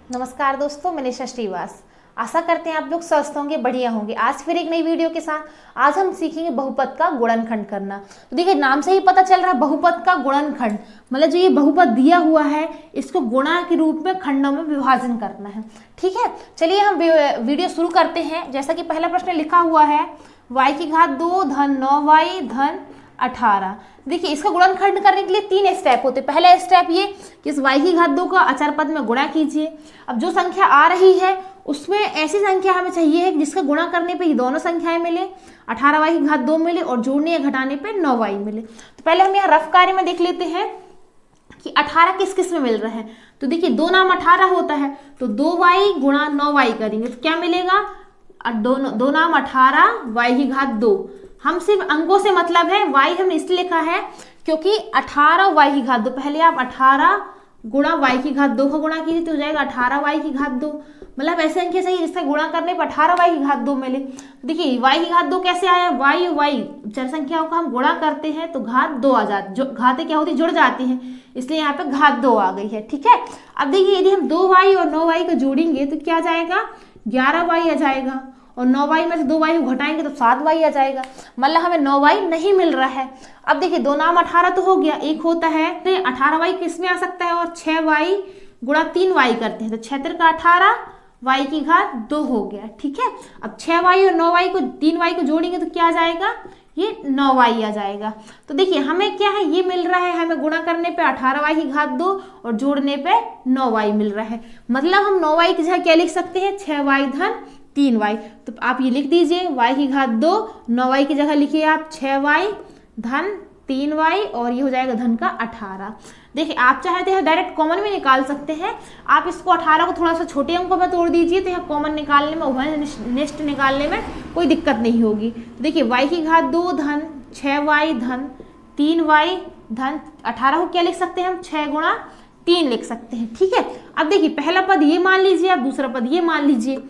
नमस्कार दोस्तों, मैं निशा श्रीवास। आशा करते हैं आप लोग स्वस्थ होंगे, बढ़िया होंगे। आज फिर एक नई वीडियो के साथ आज हम सीखेंगे बहुपद का गुणनखंड करना। तो देखिए, नाम से ही पता चल रहा है बहुपद का गुणनखंड, मतलब जो ये बहुपद दिया हुआ है इसको गुणा के रूप में खंडों में विभाजन करना है। ठीक है, चलिए हम वीडियो शुरू करते हैं। जैसा कि पहला प्रश्न लिखा हुआ है y की घात 2 धन 9y धन 18। देखिए, इसका गुणनखंड करने के लिए 3 स्टेप होते हैं। पहला स्टेप ये कि इस y की घात 2 का अचर पद में गुणा कीजिए। अब जो संख्या आ रही है उसमें ऐसी संख्या हमें चाहिए है जिसका गुणा करने पे ये दोनों संख्याएं मिले, 18y की घात 2 मिले और जोड़ने या घटाने पे 9y मिले। तो पहले हम यहाँ रफ कार्य में देख लेते हैं कि 18 किस किस में मिल रहा है। तो देखिए, 2 नाम 18 होता है, तो 2y गुणा 9y करेंगे तो क्या मिलेगा, 2 नाम 18 y की घात 2। हम सिर्फ अंकों से मतलब है, y हमने इसलिए लिखा है क्योंकि 18 y की घात 2। पहले आप 18 गुणा y की घात 2 का गुणा कीजिए तो हो जाएगा 18 y की घात 2। मतलब ऐसे अंक चाहिए जिसका गुणा करने पर 18 y की घात 2 मिले। देखिए, y की घात 2 कैसे आया, y चर संख्याओं का हम गुणा करते हैं तो घात 2 आ जाती, जो घातें क्या होती जुड़ जाती हैं, इसलिए यहाँ पे घात 2 आ गई है। ठीक है, अब देखिए यदि हम 2y और 9y को जोड़ेंगे तो क्या जाएगा, 11y आ जाएगा और 9y में से 2y को घटाएंगे तो 7y आ जाएगा। मतलब हमें 9y नहीं मिल रहा है। अब देखिए, 2 नाम 18 तो हो गया, एक होता है 18y किस में आ सकता है और 6y गुणा 3y करते हैं तो 6 3 का 18 y की घात 2 हो गया। ठीक है, अब 6y और 9y को 3y को जोड़ेंगे तो क्या आ जाएगा, ये 9y आ जाएगा। तो देखिए, हमें क्या है, ये मिल रहा है हमें गुणा करने पे 18y की घात 2 और जोड़ने पे 9y मिल रहा है। मतलब हम 9y की जगह क्या लिख सकते हैं, 6y धन 3y। तो आप ये लिख दीजिए y की घात 2, 9y की जगह लिखिए आप 6y धन 3y और ये हो जाएगा धन का 18। देखिए, आप चाहते हैं डायरेक्ट कॉमन भी निकाल सकते हैं। आप इसको 18 को थोड़ा सा छोटे अंकों में तोड़ दीजिए तो यहाँ कॉमन निकालने में, उभयनिष्ठ निकालने में कोई दिक्कत नहीं होगी। देखिए, y की घात 2 धन 6y धन 3y धन 18 को क्या लिख सकते हैं हम, 6 गुणा 3 लिख सकते हैं। ठीक है, अब देखिए पहला पद ये मान लीजिए, आप दूसरा पद ये मान लीजिए।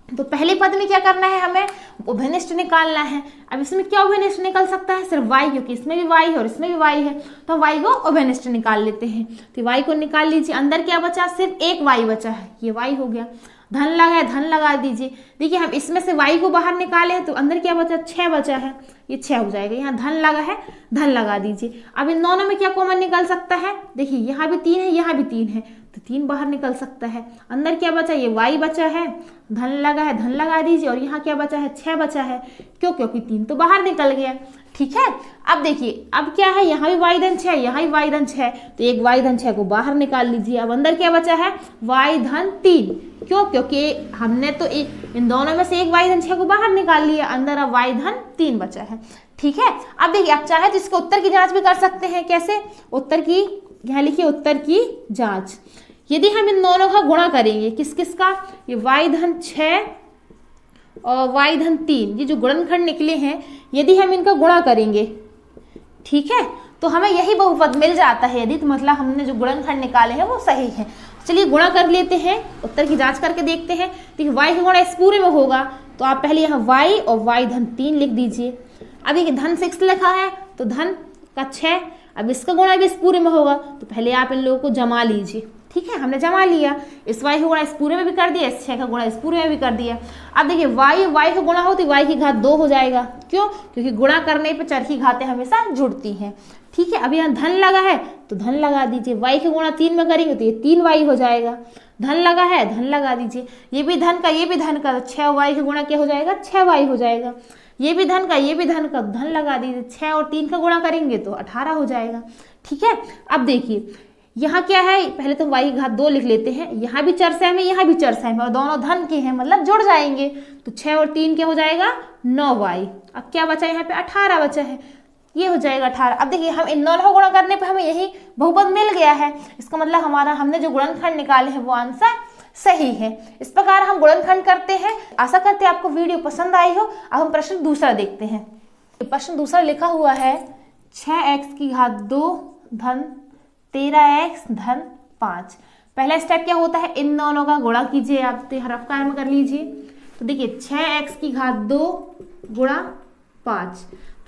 तो पहले पद में क्या करना है, हमें उभयनिष्ठ निकालना है। अब इसमें क्या उभयनिष्ठ निकल सकता है, सिर्फ y, क्योंकि इसमें भी y है और इसमें भी y है, तो हम y को उभयनिष्ठ निकाल लेते हैं। तो y को निकाल लीजिए, अंदर क्या बचा, सिर्फ एक y बचा है, ये y हो गया। धन लगा है, धन लगा दीजिए। देखिए, हम इसमें से y को बाहर निकाले तो अंदर क्या बचा, 6 बचा है, ये 6 हो जाएगा। यहाँ धन लगा है, धन लगा दीजिए। अब इन दोनों में क्या कॉमन निकल सकता है, देखिए यहाँ भी 3 है, यहाँ भी 3 है, तो 3 बाहर निकल सकता है। अंदर क्या बचा, ये y बचा है, धन लगा है, धन लगा दीजिए और यहाँ क्या बचा है, 6 बचा है। क्यों, क्योंकि 3 तो बाहर निकल गया। ठीक है, अब देखिए, अब क्या है, यहाँ भी y धन 6, यहाँ भी y धन 6, तो एक y धन 6 को बाहर निकाल लीजिए। अब अंदर क्या बचा है, y धन 3। क्यों, क्योंकि हमने तो इन दोनों में से एक y धन 6 को बाहर निकाल लिया, अंदर अब y धन 3 बचा है। ठीक है, अब देखिए, आप चाहे तो इसके उत्तर की जांच भी कर सकते हैं। कैसे, उत्तर की, यहाँ लिखिए उत्तर की जांच। यदि हम इन दोनों का गुणा करेंगे, किस किस का, ये y धन 6 और y धन 3, ये जो गुणनखंड निकले हैं, यदि हम इनका गुणा करेंगे, ठीक है, तो हमें यही बहुपद मिल जाता है। यदि तो मतलब हमने जो गुणनखंड निकाले हैं वो सही है। चलिए गुणा कर लेते हैं, उत्तर की जांच करके देखते हैं। देखिए, y का गुणा इस पूरे में होगा तो आप पहले यहाँ y और y धन 3 लिख दीजिए। अब देखिए, धन 6 लिखा है तो धन का 6, अब इसका गुणा भी इस पूरे में होगा तो पहले आप इन लोगों को जमा लीजिए। ठीक है, हमने जमा लिया, इस y का गुणा इस पूरे में भी कर दिया, इस 6 का गुणा इस पूरे में भी कर दिया। अब देखिए, y का गुणा हो तो y की घात 2 हो जाएगा। क्यों, क्योंकि गुणा करने पे चर की घातें हमेशा जुड़ती हैं। ठीक है, अब यहाँ धन लगा है तो धन लगा दीजिए, y का गुणा 3 में करेंगे तो ये 3y हो जाएगा। धन लगा है, धन लगा दीजिए, ये भी धन का, ये भी धन का, तो 6y का गुणा क्या हो जाएगा, 6y हो जाएगा। ये भी धन का, ये भी धन का, धन लगा दीजिए, 6 और 3 का गुणा करेंगे तो 18 हो जाएगा। ठीक है, अब देखिए यहाँ क्या है, पहले तो y की घात 2 लिख लेते हैं। यहाँ भी चर सहम है, यहाँ भी चर सहम है और दोनों धन के हैं, मतलब जुड़ जाएंगे तो 6 और 3 क्या हो जाएगा, 9y। अब क्या बचा, यहाँ पे 18 बचा है, ये हो जाएगा 18। अब देखिए, हम इन दोनों को गुणा करने पे हमें यही बहुपद मिल गया है। इसका मतलब हमने जो गुणनखंड निकाले हैं वो आंसर सही है। इस प्रकार हम गुणनखंड करते हैं। आशा करते हैं आपको वीडियो पसंद आई हो। अब हम प्रश्न दूसरा देखते हैं। प्रश्न दूसरा लिखा हुआ है 6x की घात 2 धन 13x धन 5। पहला स्टेप क्या होता है, इन दोनों का गुणा कीजिए। आप रफ कार्य में कर लीजिए। तो देखिए, 6x की घात 2 गुणा 5,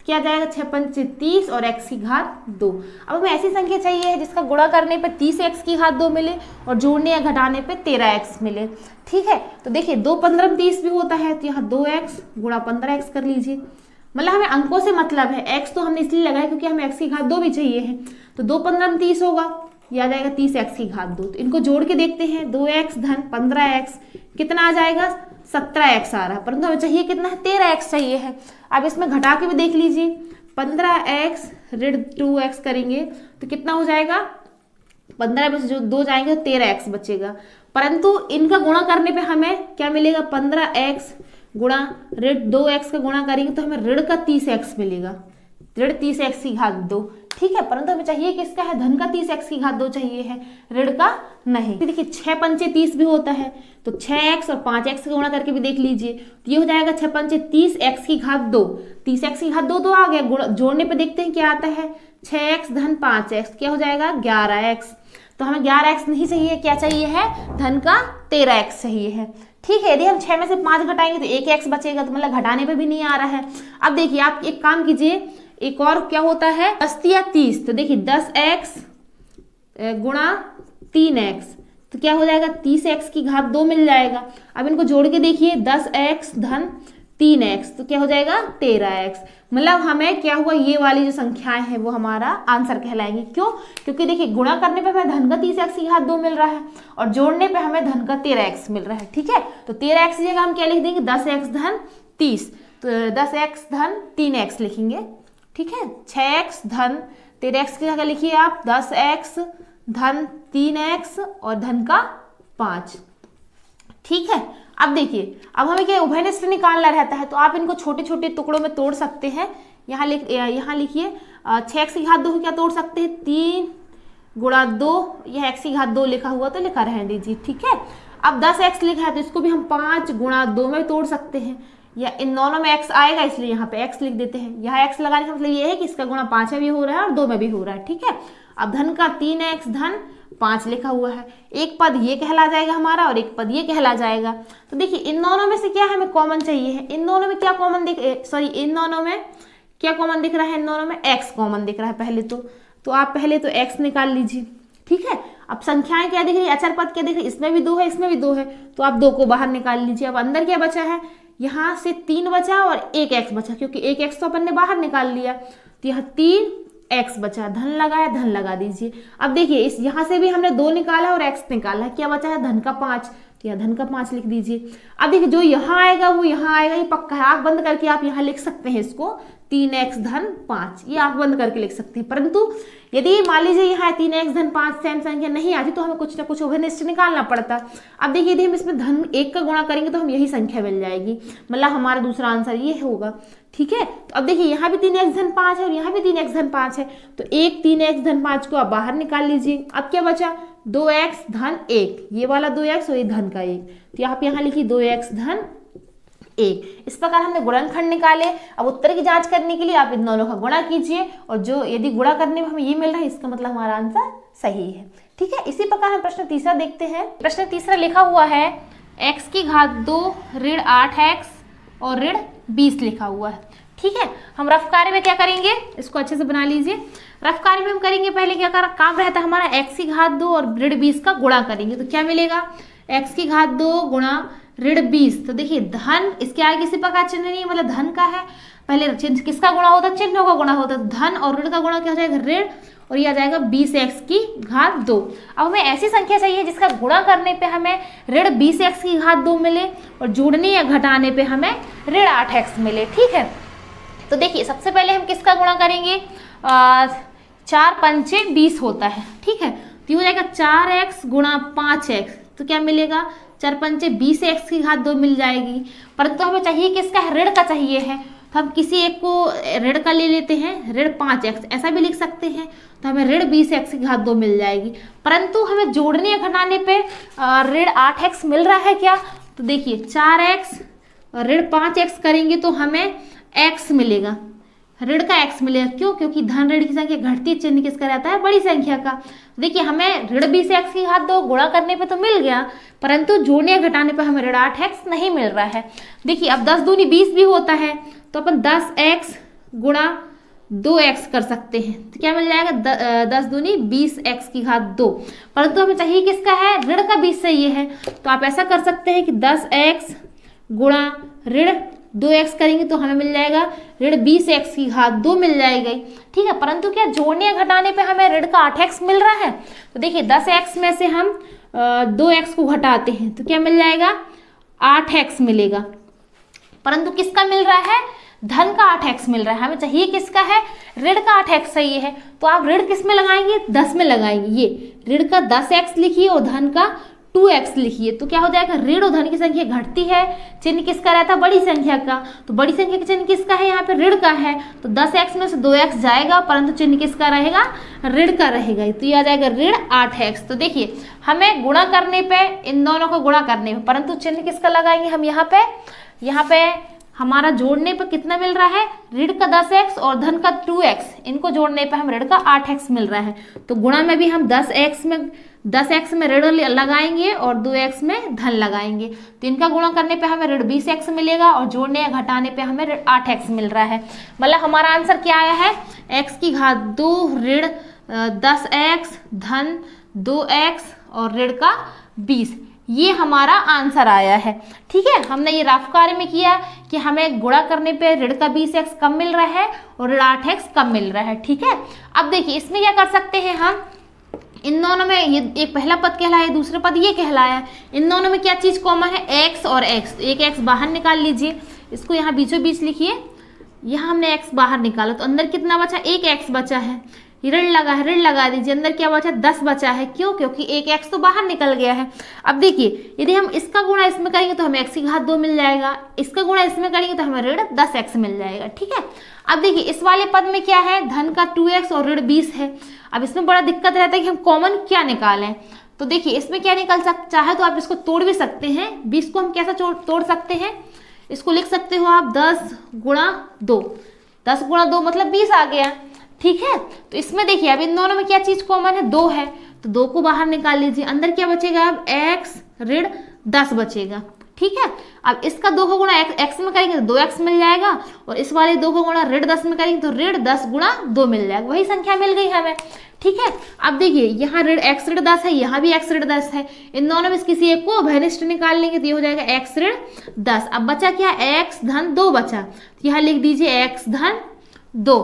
क्या जाएगा 6 पंचे 30 और x की घात 2। अब हमें ऐसी संख्या चाहिए है जिसका गुणा करने पे 30x की घात 2 मिले और जोड़ने या घटाने पे 13x मिले। ठीक है, तो देखिए 2 15 30 भी होता है, तो यहाँ 2x गुणा 15x कर लीजिए। मतलब हमें अंकों से मतलब है, x तो हमने इसलिए लगाया क्योंकि हमें x की घात 2 भी चाहिए है। तो 2 15 30 होगा, यह आ जाएगा 30x की घात 2। तो इनको जोड़ के देखते हैं, 2x धन 15x कितना आ जाएगा 17x आ रहा है, परंतु हमें चाहिए कितना है 13x चाहिए है। अब इसमें घटा के भी देख लीजिए, 15x ऋण 2x करेंगे तो कितना हो जाएगा, 15 में से जो 2 जाएंगे तो 13x बचेगा। परंतु इनका गुणा करने पे हमें क्या मिलेगा, 15x गुणा ऋण 2x का गुणा करेंगे तो हमें ऋण का 30x मिलेगा, ऋण 30x की घात 2। ठीक है, परंतु हमें चाहिए किसका है, धन का 30x की घात 2 चाहिए है, ऋण का नहीं। देखिए 6 पंचे 30 भी होता है, तो 6x और 5x का गुणा करके भी देख लीजिए, तो ये हो जाएगा 6 पंचे 30x की घात 2, 30x की घात 2 तो आ गया, जोड़ने पे देखते हैं क्या आता है, 6x धन 5x क्या हो जाएगा 11x। तो हमें 11x नहीं चाहिए, क्या चाहिए है, धन का 13x चाहिए है। ठीक है, यदि हम 6 में से 5 घटाएंगे तो 1x बचेगा, तो मतलब घटाने पे भी नहीं आ रहा है। अब देखिए आप एक काम कीजिए, एक और क्या होता है 10 या 30, तो देखिए 10x गुणा 3x तो क्या हो जाएगा 30x की घात 2 मिल जाएगा। अब इनको जोड़ के देखिए, 10x धन 3x तो क्या हो जाएगा 13x। मतलब हमें क्या हुआ, ये वाली जो संख्याएं हैं वो हमारा आंसर कहलाएंगे। क्यों, क्योंकि देखिए गुणा करने पे हमें धन का 30x की घात 2 मिल रहा है और जोड़ने पे हमें धन का 13x मिल रहा है। ठीक है, तो 13x की जगह हम क्या लिख देंगे, 10x धन 30, तो 10x धन 3x लिखेंगे। ठीक है, 6x धन 13x की जगह लिखिए आप 10x धन 3x और धन का 5। ठीक है, अब देखिए, अब हमें क्या उभयनिष्ठ निकालना रहता है, तो आप इनको छोटे छोटे टुकड़ों में तोड़ सकते हैं। यहाँ लिखिए 6x की घात 2 क्या तोड़ सकते हैं, 3 गुणा 2, यह x की घात 2 लिखा हुआ तो लिखा रहने दीजिए। ठीक है, अब 10x लिखा है तो इसको भी हम 5 गुणा 2 में तोड़ सकते हैं, या इन दोनों में x आएगा इसलिए यहाँ पे x लिख देते हैं। यहाँ x लगाने का मतलब ये है कि इसका गुणा 5 में भी हो रहा है और 2 में भी हो रहा है। ठीक है, अब धन का 3x धन 5 लिखा हुआ है, एक पद ये कहला जाएगा हमारा और एक पद ये कहला जाएगा। तो देखिए इन दोनों में से क्या हमें कॉमन चाहिए है, इन दोनों में क्या कॉमन इन दोनों में क्या कॉमन दिख रहा है, इन दोनों में x कॉमन दिख रहा है पहले तो आप पहले तो x निकाल लीजिए। ठीक है, अब संख्याएं क्या दिख रही है, अचर पद क्या दिख रही है, इसमें भी 2 है इसमें भी 2 है, तो आप 2 को बाहर निकाल लीजिए। अब अंदर क्या बचा है, यहाँ से 3 बचा और 1x बचा, क्योंकि 1x तो अपन ने बाहर निकाल लिया, तो यहाँ 3x बचा, धन लगाया, धन लगा दीजिए। अब देखिए इस यहाँ से भी हमने 2 निकाला और x निकाला है, क्या बचा है धन का 5, तो यहाँ धन का 5 लिख दीजिए। अब देखिए जो यहाँ आएगा वो यहाँ आएगा, ये पक्का है, आँख बंद करके आप यहाँ लिख सकते हैं इसको 3x धन 5, ये आँख बंद करके लिख सकते हैं। परंतु यदि मान लीजिए यहाँ 3x धन 5 सेम संख्या नहीं आती तो हमें कुछ ना कुछ उभयनिष्ठ निकालना पड़ता। अब देखिए यदि हम इसमें धन 1 का गुणा करेंगे तो हम यही संख्या मिल जाएगी, मतलब हमारा दूसरा आंसर ये होगा। ठीक है, तो अब देखिए यहाँ भी 3x धन 5 है और यहाँ भी 3x धन 5 है, तो एक 3x धन 5 को आप बाहर निकाल लीजिए। अब क्या बचा 2x धन 1, ये वाला 2x और ये धन का 1, तो आप यहाँ लिखिए 2x धन 1। इस प्रकार हमने गुणनखंड निकाले। अब उत्तर की जांच करने के लिए आप इन दोनों का गुणा कीजिए और जो यदि गुणा करने में हमें ये मिल रहा है इसका मतलब हमारा आंसर सही है। ठीक है, इसी प्रकार हम प्रश्न तीसरा देखते हैं। प्रश्न तीसरा लिखा हुआ है x की घात 2 ऋण 8x और ऋण 20 लिखा हुआ है। ठीक है, हम रफ कार्य में क्या करेंगे, इसको अच्छे से बना लीजिए। रफ कार्य में हम करेंगे पहले क्या काम रहता है हमारा, x की घात 2 और ऋण 20 का गुणा करेंगे, तो क्या मिलेगा x की घात 2 गुणा ऋण 20। तो देखिए धन इसके आगे किसी प्रकार चिन्ह नहीं, मतलब धन का है, पहले चिन्ह किसका गुणा होता है, चिन्हों का गुणा होता है, धन और ऋण का गुणा क्या हो जाएगा ऋण, और ये आ जाएगा 20x की घात 2। अब हमें ऐसी संख्या चाहिए जिसका गुणा करने पे हमें ऋण 20x की घात 2 मिले और जोड़ने या घटाने पे हमें ऋण 8x मिले। ठीक है, तो देखिए सबसे पहले हम किसका गुणा करेंगे, 4 पंचे 20 होता है। ठीक है, तो ये हो जाएगा 4x गुणा 5x, तो क्या मिलेगा 4 पंचे 20x की घात 2 मिल जाएगी। परंतु हमें चाहिए किसका ऋण का चाहिए है, तो हम किसी एक को ऋण का ले लेते हैं, ऋण 5x ऐसा भी लिख सकते हैं, तो हमें ऋण 20x की घात 2 मिल जाएगी। परंतु हमें जोड़ने या घटाने पे ऋण 8x मिल रहा है क्या, तो देखिए 4x ऋण 5x करेंगे तो हमें x मिलेगा, ऋण का x मिलेगा। क्यों, क्योंकि धन ऋण की संख्या घटती चिन्ह किसका रहता है, बड़ी संख्या का। देखिए हमें ऋण 20x की घात 2 गुणा करने पे तो मिल गया, परंतु जोड़ने या घटाने पे हमें ऋण 8x नहीं मिल रहा है। देखिए अब 10 दूनी 20 भी होता है, तो अपन 10x गुणा 2x कर सकते हैं, तो क्या मिल जाएगा 10 दूनी 20x की घात 2। परंतु हमें चाहिए किसका है, ऋण का 20 से ये है, तो आप ऐसा कर सकते हैं कि 10x गुणा ऋण 2x करेंगे तो हमें मिल जाएगा ऋण 20x की घात 2 मिल जाएगी। ठीक है, परंतु क्या जोड़ने या घटाने पे हमें ऋण का 8x मिल रहा है, तो देखिए 10x में से हम 2x को घटाते हैं तो क्या मिल जाएगा 8x मिलेगा। परंतु किसका मिल रहा है, धन का 8x मिल रहा है, हमें चाहिए किसका है, ऋण का 8x चाहिए है। तो आप ऋण किस में लगाएंगे, 10 में लगाएंगे। ये ऋण का 10x लिखिए और धन का 2x लिखिए, तो क्या हो जाएगा, ऋण और धन की संख्या घटती है, चिन्ह किसका रहता है, बड़ी संख्या का, तो बड़ी संख्या का चिन्ह किसका है, यहाँ पे ऋण का है, तो 10x में से 2x जाएगा, परंतु चिन्ह किसका रहेगा, ऋण का रहेगा, तो ये आ जाएगा ऋण 8x। तो देखिए हमें गुणा करने पे, इन दोनों को गुणा करने पे, परंतु चिन्ह किसका लगाएंगे हम यहाँ पे हमारा जोड़ने पर कितना मिल रहा है, ऋण का 10x और धन का 2x, इनको जोड़ने पे हम ऋण का 8x मिल रहा है। तो गुणा में भी हम 10x में ऋण लगाएंगे और 2x में धन लगाएंगे, तो इनका गुणा करने पे हमें ऋण 20x मिलेगा और जोड़ने या घटाने पे हमें ऋण 8x मिल रहा है। मतलब हमारा आंसर क्या आया है, x की घात 2 ऋण 10x धन 2x और ऋण का 20, ये हमारा आंसर आया है। ठीक है, हमने ये रफ कार्य में किया कि हमें गुणा करने पे ऋण का 20x कम मिल रहा है और ऋण 8x कम मिल रहा है। ठीक है, अब देखिए इसमें क्या कर सकते हैं हम, इन दोनों में ये एक पहला पद कहलाया, दूसरा पद ये कहलाया, इन दोनों में क्या चीज कॉमन है, x और x, एक x बाहर निकाल लीजिए, इसको यहाँ बीचों बीच लिखिए, यहाँ हमने x बाहर निकाला तो अंदर कितना बचा, एक x बचा है, ऋण लगा है, ऋण लगा दीजिए, अंदर क्या बचा, 10 बचा है, क्यों, क्योंकि एक x तो बाहर निकल गया है। अब देखिए यदि हम इसका गुणा इसमें करेंगे तो हमें x की घात 2 मिल जाएगा, इसका गुणा इसमें करेंगे तो हमें ऋण 10x मिल जाएगा। ठीक है, अब देखिए इस वाले पद में क्या है, धन का 2x और ऋण 20 है। अब इसमें बड़ा दिक्कत रहता है कि हम कॉमन क्या निकालें, तो देखिए इसमें क्या निकल सकता, चाहे तो आप इसको तोड़ भी सकते हैं, 20 को हम कैसे तोड़ सकते हैं, इसको लिख सकते हो आप 10 गुणा 2, 10 गुणा 2 मतलब 20 आ गया। ठीक है, तो इसमें देखिए अब इन दोनों में क्या चीज कॉमन है, 2 है, तो 2 को बाहर निकाल लीजिए, अंदर क्या बचेगा, अब x ऋण 10 बचेगा। ठीक है, अब इसका 2 को गुणा x में करेंगे तो 2x मिल जाएगा और इस वाले 2 को गुणा ऋण 10 में करेंगे तो ऋण 10 गुणा 2 मिल जाएगा, वही संख्या मिल गई हमें। ठीक है, अब देखिए यहाँ ऋण x ऋण 10 है, यहाँ भी x ऋण 10 है, इन दोनों में किसी एक को अभिनिष्ट निकाल लेंगे तो ये हो जाएगा x ऋण 10। अब बचा क्या, x धन 2 बचा, तो यहाँ लिख दीजिए x धन 2।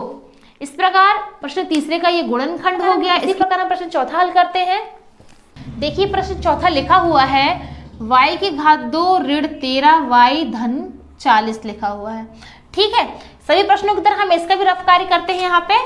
इस प्रकार प्रश्न तीसरे का ये गुणनखंड हो गया। इसी प्रकार हम प्रश्न चौथा हल करते हैं। देखिए प्रश्न चौथा लिखा हुआ है y की घात 2 ऋण 13 y धन 40 लिखा हुआ है। ठीक है, सभी प्रश्नों की तरह हम इसका भी रफ कार्य करते हैं। यहाँ पे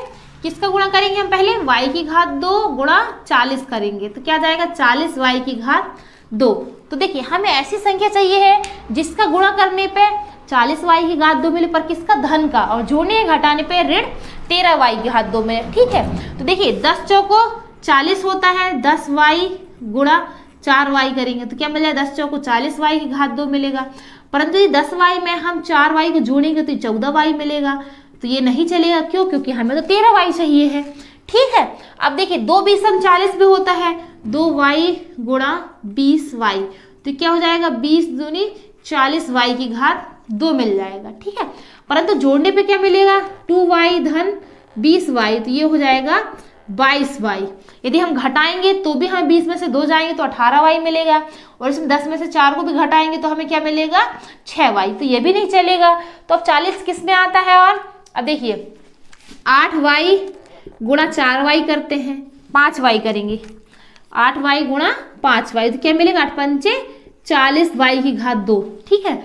किसका गुणा करेंगे हम, पहले y की घात 2 गुणा 40 करेंगे तो क्या जाएगा 40 y की घात 2। तो देखिए हमें ऐसी संख्या चाहिए है जिसका गुणा करने पे 40 y की घात 2 मिले, पर किसका, धन का, और जोड़ने घटाने पे ऋण 13 y की घात 2 मिले। ठीक है, तो देखिए 10 चौको 40 होता है, 10 y गुणा 4 y करेंगे तो क्या मिल जाएगा, 10 चौको 40 y की घात 2 मिलेगा। परंतु ये 10 y में हम 4 y को जोड़ेंगे तो 14 y मिलेगा, तो ये नहीं चलेगा, क्यों, क्योंकि हमें तो 13 y चाहिए है। ठीक है, अब देखिए 2 20 40 भी होता है, 2 y गुणा 20 y, तो क्या हो जाएगा 20 दूनी 40 y की घात 2 मिल जाएगा। ठीक है, परंतु जोड़ने पे क्या मिलेगा, 2y धन 20y, तो ये हो जाएगा 22y। यदि हम घटाएंगे तो भी हमें 20 में से 2 जाएंगे तो 18y मिलेगा, और इसमें 10 में से 4 को भी घटाएंगे तो हमें क्या मिलेगा 6y, तो ये भी नहीं चलेगा। तो अब 40 किस में आता है, और अब देखिए 8y गुणा 4y करते हैं, 5y करेंगे, 8y गुणा 5y, तो क्या मिलेगा 8 पंचे 40y की घात 2। ठीक है,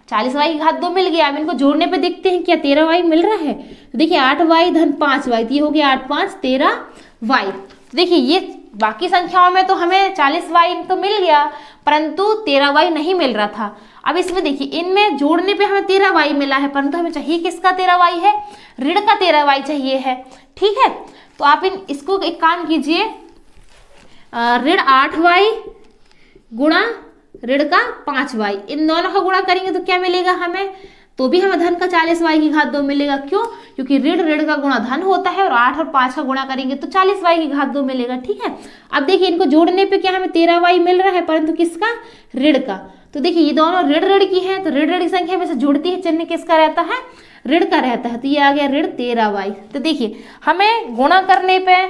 40y की घात 2 मिल गया। अब इनको जोड़ने पे देखते हैं क्या 13y मिल रहा है, तो देखिए 8y धन 5y, तो ये हो गया 8 5 13y। तो देखिए ये बाकी संख्याओं में तो हमें 40y तो मिल गया, परंतु 13y नहीं मिल रहा था। अब इसमें देखिए इनमें जोड़ने पे हमें 13y मिला है, परंतु हमें चाहिए किसका 13y है, ऋण का 13y चाहिए है। ठीक है, तो आप इसको एक काम कीजिए, ऋण 8y गुणा ऋण का 5y, इन दोनों का गुणा करेंगे तो क्या मिलेगा हमें, तो भी हमें धन का 40y की घात 2 मिलेगा। क्यों, क्योंकि ऋण का गुणा धन होता है, और 8 और 5 का गुणा करेंगे तो 40y की घात 2 मिलेगा। ठीक है, अब देखिए इनको जोड़ने पे क्या हमें 13y मिल रहा है, परंतु किसका, ऋण का। तो देखिए ये दोनों ऋण की है, तो ऋण की संख्या में से जुड़ती है, चिन्ह किसका रहता है, ऋण का रहता है, तो ये आ गया ऋण 13y। तो देखिए हमें गुणा करने पे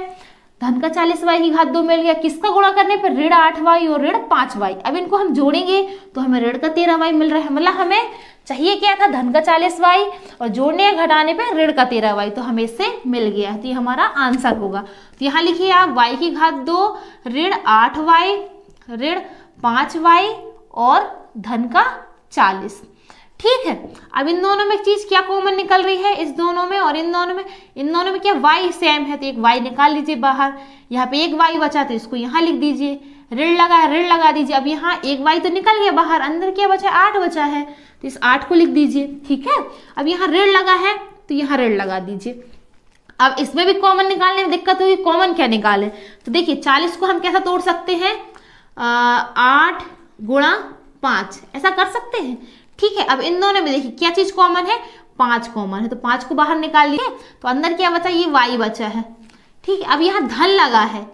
धन का 40y की घात 2 मिल गया, किसका गुणा करने पर ऋण 8y और ऋण 5y। अब इनको हम जोड़ेंगे तो हमें ऋण का 13y मिल रहा है, मतलब हमें चाहिए क्या था, धन का 40y और जोड़ने या घटाने पे ऋण का 13y, तो हमें इससे मिल गया, तो ये हमारा आंसर होगा। तो यहाँ लिखिए आप y की घात 2 ऋण 8y ऋण 5y और धन का 40। ठीक है, अब इन दोनों में चीज क्या कॉमन निकल रही है, इस दोनों में और इन दोनों में क्या y सेम है, तो एक y निकाल लीजिए बाहर। यहाँ पे एक y बचा तो इसको यहाँ लिख दीजिए, ऋण लगा है ऋण लगा दीजिए। अब यहाँ एक y तो निकल गया बाहर, अंदर क्या बचा 8 बचा है, तो इस 8 को लिख दीजिए। ठीक है, अब यहाँ ऋण लगा है तो यहाँ ऋण लगा दीजिए। अब इसमें भी कॉमन निकालने में दिक्कत होगी, कॉमन क्या निकाले, तो देखिए 40 को हम कैसा तोड़ सकते हैं, 8 गुणा 5 ऐसा कर सकते हैं। ठीक है, अब इन दोनों में देखिए क्या चीज कॉमन है, 5 कॉमन है, तो 5 को बाहर निकाल लिए तो अंदर क्या बचा, ये y बचा है। ठीक है, अब यहाँ धन लगा है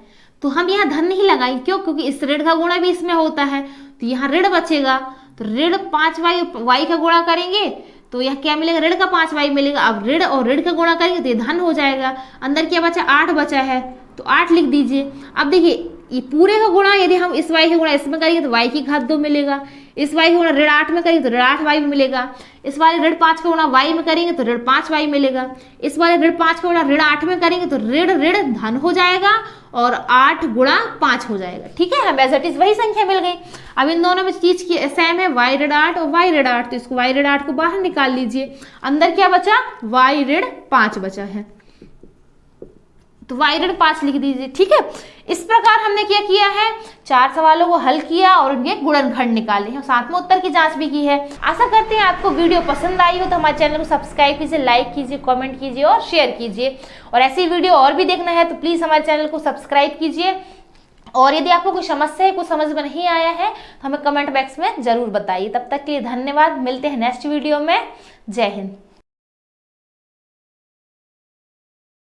तो हम यहाँ धन नहीं लगाएंगे, क्यों, क्योंकि इस ऋण का गुणा भी इसमें होता है, तो यहाँ ऋण बचेगा, तो ऋण 5y का गुणा करेंगे तो यहाँ क्या मिलेगा, ऋण का 5y मिलेगा। अब ऋण और ऋण का गुणा करेंगे तो ये धन हो जाएगा। अंदर क्या बचा, 8 बचा है, तो 8 लिख दीजिए। अब देखिए ये पूरे का गुणा यदि हम इस y का गुणा इसमें करेंगे तो y की घात 2 मिलेगा, इस y का गुणा ऋण 8 में करेंगे तो ऋण 8y मिलेगा, इस वाले ऋण 5 का गुणा y में करेंगे तो ऋण 5y मिलेगा, इस वाले ऋण 5 का गुणा ऋण 8 में करेंगे तो ऋण ऋण धन हो जाएगा और 8 गुणा 5 हो जाएगा। ठीक है, हम एज इट इज वही संख्या मिल गई। अब इन दोनों में चीज की सेम है, y ऋण 8 और y ऋण 8, तो इसको y ऋण 8 को बाहर निकाल लीजिए। अंदर क्या बचा, y ऋण 5 बचा है, तो y ऋण 5 लिख दीजिए। ठीक है, इस प्रकार हमने क्या किया है, 4 सवालों को हल किया और उनके गुणनखंड निकाले हैं, साथ में उत्तर की जांच भी की है। आशा करते हैं आपको वीडियो पसंद आई हो, तो हमारे चैनल को सब्सक्राइब कीजिए, लाइक कीजिए, कमेंट कीजिए और शेयर कीजिए। और ऐसी वीडियो और भी देखना है तो प्लीज हमारे चैनल को सब्सक्राइब कीजिए। और यदि आपको कोई समस्या है, कुछ समझ में नहीं आया है तो हमें कमेंट बॉक्स में जरूर बताइए। तब तक के लिए धन्यवाद, मिलते हैं नेक्स्ट वीडियो में। जय हिंद।